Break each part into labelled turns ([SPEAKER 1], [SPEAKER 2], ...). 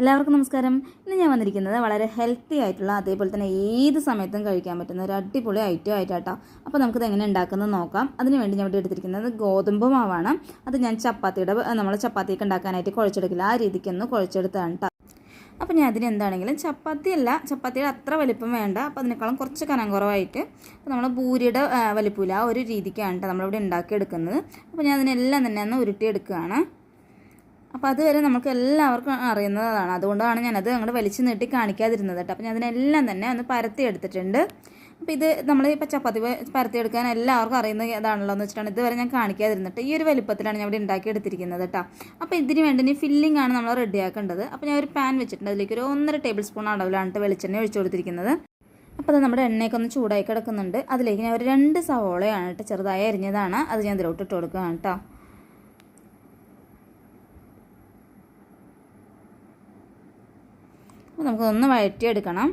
[SPEAKER 1] എല്ലാവർക്കും നമസ്കാരം. ഇന്ന് ഞാൻ വന്നിരിക്കുന്നത് വളരെ ഹെൽത്തി ആയിട്ടുള്ള അതേപോലെ തന്നെ ഏത് സമയത്തും കഴിക്കാൻ പറ്റുന്ന ഒരു അടിപൊളി ഐറ്റം ആയിട്ടാട്ടോ. അപ്പോൾ നമുക്കിത് എങ്ങനെ ഉണ്ടാക്കുന്നത് നോക്കാം. അതിന് വേണ്ടി ഞാൻ ഇവിടെ എടുത്തിരിക്കുന്നത് ഗോതമ്പ് മാവാണ്. അത് ഞാൻ നമ്മൾ ചപ്പാത്തിയൊക്കെ ഉണ്ടാക്കാനായിട്ട് കുഴച്ചെടുക്കില്ല, ആ രീതിക്കൊന്ന് കുഴച്ചെടുത്താണ് കേട്ടോ. അപ്പോൾ ഞാൻ അതിന് എന്താണെങ്കിലും ചപ്പാത്തിയുടെ അത്ര വലിപ്പം വേണ്ട, അപ്പോൾ അതിനേക്കാളും കുറച്ച് കനം കുറവായിട്ട് അപ്പോൾ നമ്മൾ പൂരിയുടെ വലിപ്പമില്ല ആ ഒരു രീതിക്കാണ് കേട്ടോ നമ്മളിവിടെ ഉണ്ടാക്കിയെടുക്കുന്നത്. അപ്പോൾ ഞാൻ അതിനെല്ലാം തന്നെ ഒന്ന് ഉരുട്ടിയെടുക്കുകയാണ്. അപ്പോൾ അതുവരെ നമുക്ക് എല്ലാവർക്കും അറിയുന്നതാണ്, അതുകൊണ്ടാണ് ഞാനത് അങ്ങോട്ട് വലിച്ചു നീട്ടി കാണിക്കാതിരുന്നത് കേട്ടോ. അപ്പോൾ ഞാൻ അതിനെല്ലാം തന്നെ ഒന്ന് പരത്തി എടുത്തിട്ടുണ്ട്. അപ്പോൾ ഇത് നമ്മൾ ഇപ്പോൾ ചപ്പാത്തി പരത്തിയെടുക്കാൻ എല്ലാവർക്കും അറിയുന്ന ഇതാണല്ലോ എന്ന് വെച്ചിട്ടാണ് ഇതുവരെ ഞാൻ കാണിക്കാതിരുന്നിട്ട് ഈ ഒരു വലിപ്പത്തിലാണ് ഞാൻ ഇവിടെ ഉണ്ടാക്കിയെടുത്തിരിക്കുന്നത് കേട്ടോ. അപ്പോൾ ഇതിന് വേണ്ടി ഫില്ലിംഗ് ആണ് നമ്മൾ റെഡിയാക്കേണ്ടത്. അപ്പോൾ ഞാൻ ഒരു പാൻ വെച്ചിട്ടുണ്ട്, അതിലേക്ക് ഒരു 1.5 ടേബിൾ സ്പൂൺ അളവിലാണ് വെളിച്ചെണ്ണ ഒഴിച്ചു കൊടുത്തിരിക്കുന്നത്. അപ്പോൾ അത് നമ്മുടെ എണ്ണയൊക്കെ ഒന്ന് ചൂടായി കിടക്കുന്നുണ്ട്. അതിലേക്ക് ഞാൻ ഒരു 2 സവോളയാണ് കേട്ടോ ചെറുതായി അരിഞ്ഞതാണ്, അത് ഞാൻ ഇതിലോട്ട് ഇട്ട് കൊടുക്കുകയാണ് കേട്ടോ. അപ്പോൾ നമുക്കൊന്ന് വഴറ്റിയെടുക്കണം.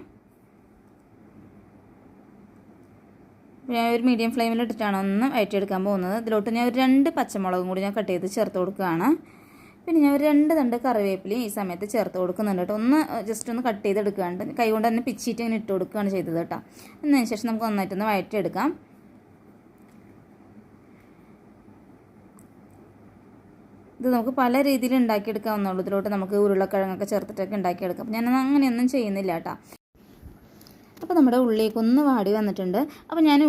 [SPEAKER 1] ഞാൻ ഒരു മീഡിയം ഫ്ലെയിമിലിട്ടിട്ടാണ് ഒന്ന് വഴറ്റിയെടുക്കാൻ പോകുന്നത്. ഇതിലോട്ട് ഞാൻ ഒരു 2 പച്ചമുളകും കൂടി ഞാൻ കട്ട് ചെയ്ത് ചേർത്ത് കൊടുക്കുകയാണ്. പിന്നെ ഞാൻ ഒരു 2 തണ്ട് കറിവേപ്പിലയും ഈ സമയത്ത് ചേർത്ത് കൊടുക്കുന്നുണ്ട് കേട്ടോ. ജസ്റ്റ് ഒന്ന് കട്ട് ചെയ്തെടുക്കുകയാണ്, കൈ കൊണ്ട് തന്നെ പിച്ചിട്ട് ഇങ്ങനെ ഇട്ട് കൊടുക്കുകയാണ് ചെയ്തത് കേട്ടോ. എന്നതിന് ശേഷം നമുക്ക് നന്നായിട്ടൊന്ന് വഴറ്റിയെടുക്കാം. ഇത് നമുക്ക് പല രീതിയിൽ ഉണ്ടാക്കിയെടുക്കാവുന്നുള്ളൂ. ഇതിലോട്ട് നമുക്ക് ഉരുളക്കിഴങ്ങൊക്കെ ചേർത്തിട്ടൊക്കെ ഉണ്ടാക്കിയെടുക്കാം. അപ്പോൾ ഞാൻ അങ്ങനെയൊന്നും ചെയ്യുന്നില്ല കേട്ടോ. അപ്പോൾ നമ്മുടെ ഉള്ളിലേക്ക് ഒന്ന് വാടി വന്നിട്ടുണ്ട്. അപ്പോൾ ഞാൻ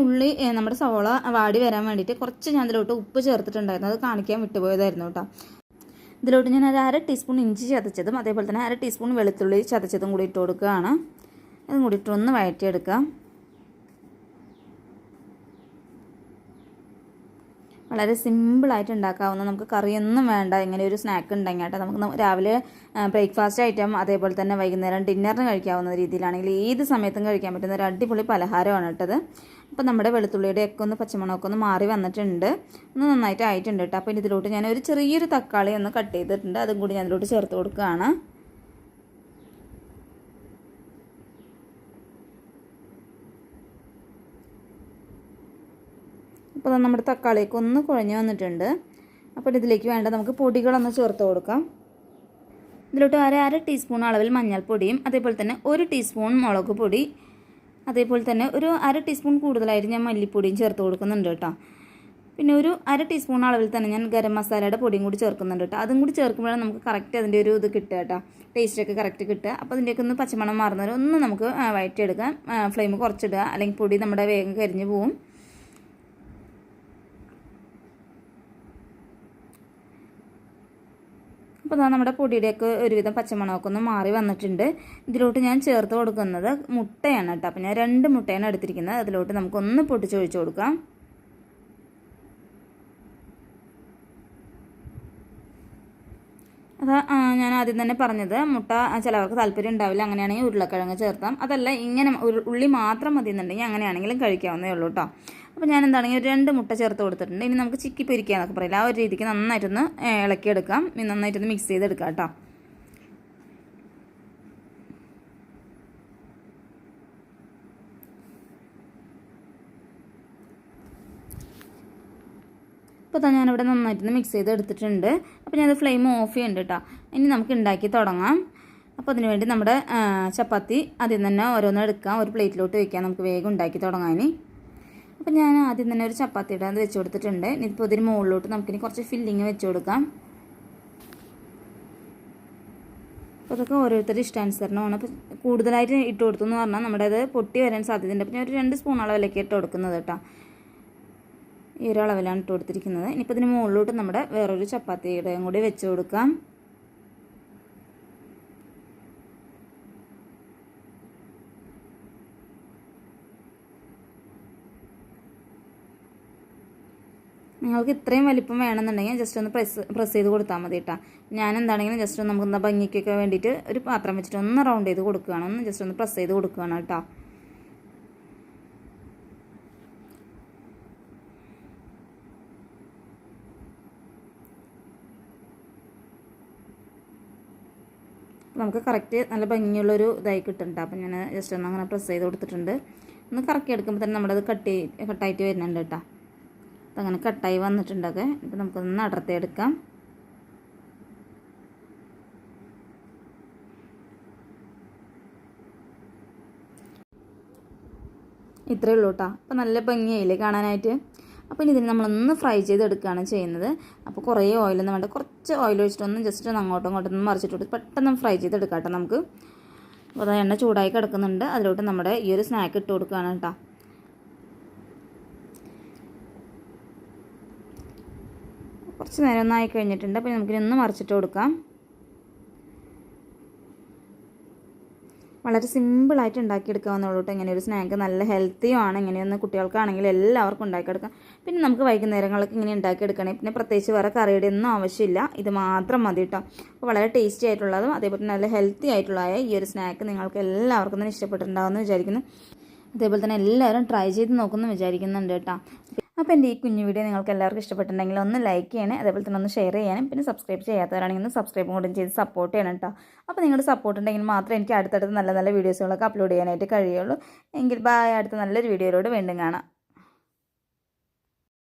[SPEAKER 1] നമ്മുടെ സവോള വാടി വരാൻ വേണ്ടിയിട്ട് കുറച്ച് ഞാൻ ഇതിലോട്ട് ഉപ്പ് ചേർത്തിട്ടുണ്ടായിരുന്നു, അത് കാണിക്കാൻ വിട്ടുപോയതായിരുന്നു കേട്ടോ. ഇതിലോട്ട് ഞാൻ ഒരു 1/2 ടീസ്പൂൺ ഇഞ്ചി ചതച്ചതും അതേപോലെ തന്നെ 1/2 ടീസ്പൂൺ വെളുത്തുള്ളി ചതച്ചതും കൂടി ഇട്ട് കൊടുക്കുകയാണ്. അതും കൂടി ഇട്ട് ഒന്ന് വഴറ്റിയെടുക്കാം. വളരെ സിമ്പിളായിട്ട് ഉണ്ടാക്കാവുന്ന, നമുക്ക് കറിയൊന്നും വേണ്ട, ഇങ്ങനെ ഒരു സ്നാക്ക് ഉണ്ടെങ്കിൽ കേട്ടോ. നമുക്ക് രാവിലെ ബ്രേക്ക്ഫാസ്റ്റ് ഐറ്റം അതേപോലെ തന്നെ വൈകുന്നേരം ഡിന്നറിന് കഴിക്കാവുന്ന രീതിയിലാണെങ്കിൽ ഏത് സമയത്തും കഴിക്കാൻ പറ്റുന്ന ഒരു അടിപൊളി പലഹാരമാണ് കേട്ടത്. അപ്പോൾ നമ്മുടെ വെളുത്തുള്ളിയുടെ ഒക്കെ ഒന്ന് പച്ചമണമൊക്കെ ഒന്ന് മാറി വന്നിട്ടുണ്ട്, ഒന്ന് നന്നായിട്ട് ആയിട്ടുണ്ട് കേട്ടോ. അപ്പോൾ ഇതിലോട്ട് ഞാൻ ഒരു ചെറിയൊരു തക്കാളി ഒന്ന് കട്ട് ചെയ്തിട്ടുണ്ട്, അതും കൂടി ഞാൻ ഇതിലോട്ട് ചേർത്ത് കൊടുക്കുകയാണ്. അപ്പോൾ നമ്മുടെ തക്കാളിയൊക്കെ ഒന്ന് കുഴഞ്ഞു വന്നിട്ടുണ്ട്. അപ്പോൾ ഇതിലേക്ക് വേണ്ട നമുക്ക് പൊടികളൊന്ന് ചേർത്ത് കൊടുക്കാം. ഇതിലോട്ട് 1/2 ടീസ്പൂൺ അളവിൽ മഞ്ഞൾപ്പൊടിയും അതേപോലെ തന്നെ 1 ടീസ്പൂൺ മുളക് പൊടി, അതേപോലെ തന്നെ ഒരു 1/2 ടീസ്പൂൺ കൂടുതലായിട്ട് ഞാൻ മല്ലിപ്പൊടിയും ചേർത്ത് കൊടുക്കുന്നുണ്ട് കേട്ടോ. പിന്നെ ഒരു 1/2 ടീസ്പൂൺ അളവിൽ തന്നെ ഞാൻ ഗരം മസാലയുടെ പൊടിയും കൂടി ചേർക്കുന്നുണ്ട് കേട്ടോ. അതും കൂടി ചേർക്കുമ്പോഴാണ് നമുക്ക് കറക്റ്റ് അതിൻ്റെ ഒരു ഇത് കിട്ടുക കേട്ടോ, ടേസ്റ്റൊക്കെ കറക്റ്റ് കിട്ടുക. അപ്പോൾ അതിൻ്റെയൊക്കെ ഒന്ന് പച്ചമണം മാറുന്നവരെ ഒന്ന് നമുക്ക് വഴറ്റിയെടുക്കാം. ഫ്ലെയിം കുറച്ചിടുക, അല്ലെങ്കിൽ പൊടി നമ്മുടെ വേഗം കരിഞ്ഞു പോവും. അപ്പോൾ നമ്മുടെ പൊടിയുടെയൊക്കെ ഒരുവിധം പച്ചമണമൊക്കെ ഒന്ന് മാറി വന്നിട്ടുണ്ട്. ഇതിലോട്ട് ഞാൻ ചേർത്ത് കൊടുക്കുന്നത് മുട്ടയാണ് കേട്ടോ. അപ്പോൾ ഞാൻ 2 മുട്ടയാണ് എടുത്തിരിക്കുന്നത്. അതിലോട്ട് നമുക്കൊന്ന് പൊട്ടിച്ചൊഴിച്ച് കൊടുക്കാം. അത് ഞാൻ ആദ്യം തന്നെ പറഞ്ഞത്, മുട്ട ചിലവർക്ക് താല്പര്യം ഉണ്ടാവില്ല, അങ്ങനെയാണെങ്കിൽ ഉരുളക്കിഴങ്ങ് ചേർത്താം. അതല്ല ഇങ്ങനെ ഉള്ളി മാത്രം മതി എന്നുണ്ടെങ്കിൽ അങ്ങനെയാണെങ്കിലും കഴിക്കാവുന്നേ ഉള്ളൂ കേട്ടോ. അപ്പോൾ ഞാൻ എന്താണെങ്കിൽ ഒരു 2 മുട്ട ചേർത്ത് കൊടുത്തിട്ടുണ്ട്. ഇനി നമുക്ക് ചിക്കി പൊരിക്കുക എന്നൊക്കെ പറയില്ല, ആ ഒരു രീതിക്ക് നന്നായിട്ടൊന്ന് ഇളക്കിയെടുക്കാം, നന്നായിട്ടൊന്ന് മിക്സ് ചെയ്തെടുക്കാം കേട്ടോ. അപ്പോൾ ഞാനിവിടെ നന്നായിട്ടൊന്ന് മിക്സ് ചെയ്ത് എടുത്തിട്ടുണ്ട്. അപ്പോൾ ഞാനത് ഫ്ലെയിം ഓഫ് ചെയ്യുന്നുണ്ട് കേട്ടോ. ഇനി നമുക്ക് ഉണ്ടാക്കി തുടങ്ങാം. അപ്പോൾ അതിനുവേണ്ടി നമ്മുടെ ചപ്പാത്തി ആദ്യം തന്നെ ഓരോന്ന് എടുക്കാം, ഒരു പ്ലേറ്റിലോട്ട് വയ്ക്കാം, നമുക്ക് വേഗം ഉണ്ടാക്കി തുടങ്ങാൻ. അപ്പോൾ ഞാൻ ആദ്യം തന്നെ ഒരു ചപ്പാത്തിയുടെ അത് വെച്ച് കൊടുത്തിട്ടുണ്ട്. ഇപ്പോൾ ഇതിന് മുകളിലോട്ട് നമുക്കിനി കുറച്ച് ഫില്ലിങ് വെച്ച് കൊടുക്കാം. അപ്പോൾ അതൊക്കെ ഓരോരുത്തരുടെ ഇഷ്ടാനുസരണമാണ്. അപ്പോൾ കൂടുതലായിട്ട് ഇട്ട് കൊടുത്തു എന്ന് പറഞ്ഞാൽ നമ്മുടെ അത് പൊട്ടി വരാൻ സാധ്യതയുണ്ട്. അപ്പോൾ ഞാൻ ഒരു 2 സ്പൂൺ അളവിലേക്ക് ഇട്ട് കൊടുക്കുന്നത് കേട്ടോ. ഈ ഒരു അളവിലാണ് ഇട്ട് കൊടുത്തിരിക്കുന്നത്. ഇനിയിപ്പോൾ ഇതിന് മുകളിലോട്ട് നമ്മുടെ വേറൊരു ചപ്പാത്തിയുടെയും കൂടി വെച്ച് കൊടുക്കാം. നിങ്ങൾക്ക് ഇത്രയും വലിപ്പം വേണമെന്നുണ്ടെങ്കിൽ ജസ്റ്റ് ഒന്ന് പ്രസ് ചെയ്ത് കൊടുത്താൽ മതി കേട്ടോ. ഞാൻ എന്താണെങ്കിലും ജസ്റ്റ് ഒന്ന് നമുക്ക് ഭംഗിക്കൊക്കെ വേണ്ടിയിട്ട് ഒരു പാത്രം വെച്ചിട്ട് ഒന്ന് റൗണ്ട് ചെയ്ത് കൊടുക്കുകയാണ്, ഒന്ന് ജസ്റ്റ് ഒന്ന് പ്രസ് ചെയ്ത് കൊടുക്കുകയാണ് കേട്ടോ. നമുക്ക് കറക്റ്റ് നല്ല ഭംഗിയുള്ളൊരു ഇതായി കിട്ടുന്നുണ്ട്. അപ്പം ഞാൻ ജസ്റ്റ് ഒന്ന് അങ്ങനെ പ്രസ് ചെയ്ത് കൊടുത്തിട്ടുണ്ട്. ഒന്ന് കറക്കി എടുക്കുമ്പോൾ തന്നെ നമ്മുടെ അത് കട്ടായിട്ട് വരുന്നുണ്ട് കേട്ടോ. അതങ്ങനെ കട്ടായി വന്നിട്ടുണ്ടൊക്കെ. ഇപ്പോൾ നമുക്കൊന്ന് അടർത്തിയെടുക്കാം. ഇത്രയേ ഉള്ളൂ കേട്ടോ. അപ്പോൾ നല്ല ഭംഗിയായില്ലേ കാണാനായിട്ട്. അപ്പോൾ ഇനി ഇതിന് നമ്മളൊന്ന് ഫ്രൈ ചെയ്തെടുക്കുകയാണ് ചെയ്യുന്നത്. അപ്പോൾ കുറേ ഓയിലൊന്നും വേണ്ട, കുറച്ച് ഓയിൽ ഒഴിച്ചിട്ടൊന്ന് ജസ്റ്റ് ഒന്ന് അങ്ങോട്ടും ഇങ്ങോട്ടും മറിച്ചിട്ട് പെട്ടെന്ന് ഫ്രൈ ചെയ്തെടുക്കാം കേട്ടോ നമുക്ക്. അപ്പോൾ അത് എണ്ണ ചൂടായി കിടക്കുന്നുണ്ട്, അതിലോട്ട് നമ്മുടെ ഈ ഒരു സ്നാക്ക് ഇട്ട് കൊടുക്കുകയാണ് കേട്ടോ. കുറച്ച് നേരം ഒന്നായി കഴിഞ്ഞിട്ടുണ്ട്. അപ്പോൾ നമുക്കിതൊന്ന് മറിച്ചിട്ട് കൊടുക്കാം. വളരെ സിമ്പിളായിട്ട് ഉണ്ടാക്കിയെടുക്കാവുന്നുള്ളൂ കേട്ടോ. ഇങ്ങനെ ഒരു സ്നാക്ക് നല്ല ഹെൽത്തിയുമാണ്. ഇങ്ങനെയൊന്ന് കുട്ടികൾക്കാണെങ്കിലും എല്ലാവർക്കും ഉണ്ടാക്കിയെടുക്കാം. പിന്നെ നമുക്ക് വൈകുന്നേരങ്ങളൊക്കെ ഇങ്ങനെ ഉണ്ടാക്കിയെടുക്കണേ, പിന്നെ പ്രത്യേകിച്ച് വേറെ കറിയുടെ ഒന്നും ആവശ്യമില്ല, ഇത് മാത്രം മതി കേട്ടോ. അപ്പോൾ വളരെ ടേസ്റ്റി ആയിട്ടുള്ളതും അതേപോലെ നല്ല ഹെൽത്തി ആയിട്ടുള്ളതായ ഈ ഒരു സ്നാക്ക് നിങ്ങൾക്ക് എല്ലാവർക്കും തന്നെ ഇഷ്ടപ്പെട്ടിട്ടുണ്ടാവുമെന്ന് വിചാരിക്കുന്നു. അതേപോലെ തന്നെ എല്ലാവരും ട്രൈ ചെയ്ത് നോക്കുമെന്ന് വിചാരിക്കുന്നുണ്ട് കേട്ടോ. അപ്പോൾ എൻ്റെ ഈ കുഞ്ഞു വീഡിയോ നിങ്ങൾക്ക് എല്ലാവർക്കും ഇഷ്ടപ്പെട്ടിട്ടുണ്ടെങ്കിൽ ഒന്ന് ലൈക്ക് ചെയ്യണേ, അതേപോലെ തന്നെ ഒന്ന് ഷെയർ ചെയ്യാനും, പിന്നെ സബ്സ്ക്രൈബ് ചെയ്യാത്തവരാണെങ്കിൽ ഒന്ന് സബ്സ്ക്രൈബും കൂടെ ചെയ്ത് സപ്പോർട്ട് ചെയ്യണം കേട്ടോ. അപ്പോൾ നിങ്ങളുടെ സപ്പോർട്ട് ഉണ്ടെങ്കിൽ മാത്രമേ എനിക്ക് അടുത്തടുത്ത് നല്ല നല്ല വീഡിയോസുകളൊക്കെ അപ്ലോഡ് ചെയ്യാനായിട്ട് കഴിയുള്ളൂ. എങ്കിൽ ബൈ, അടുത്ത നല്ലൊരു വീഡിയോയിലൂടെ വീണ്ടും കാണാം.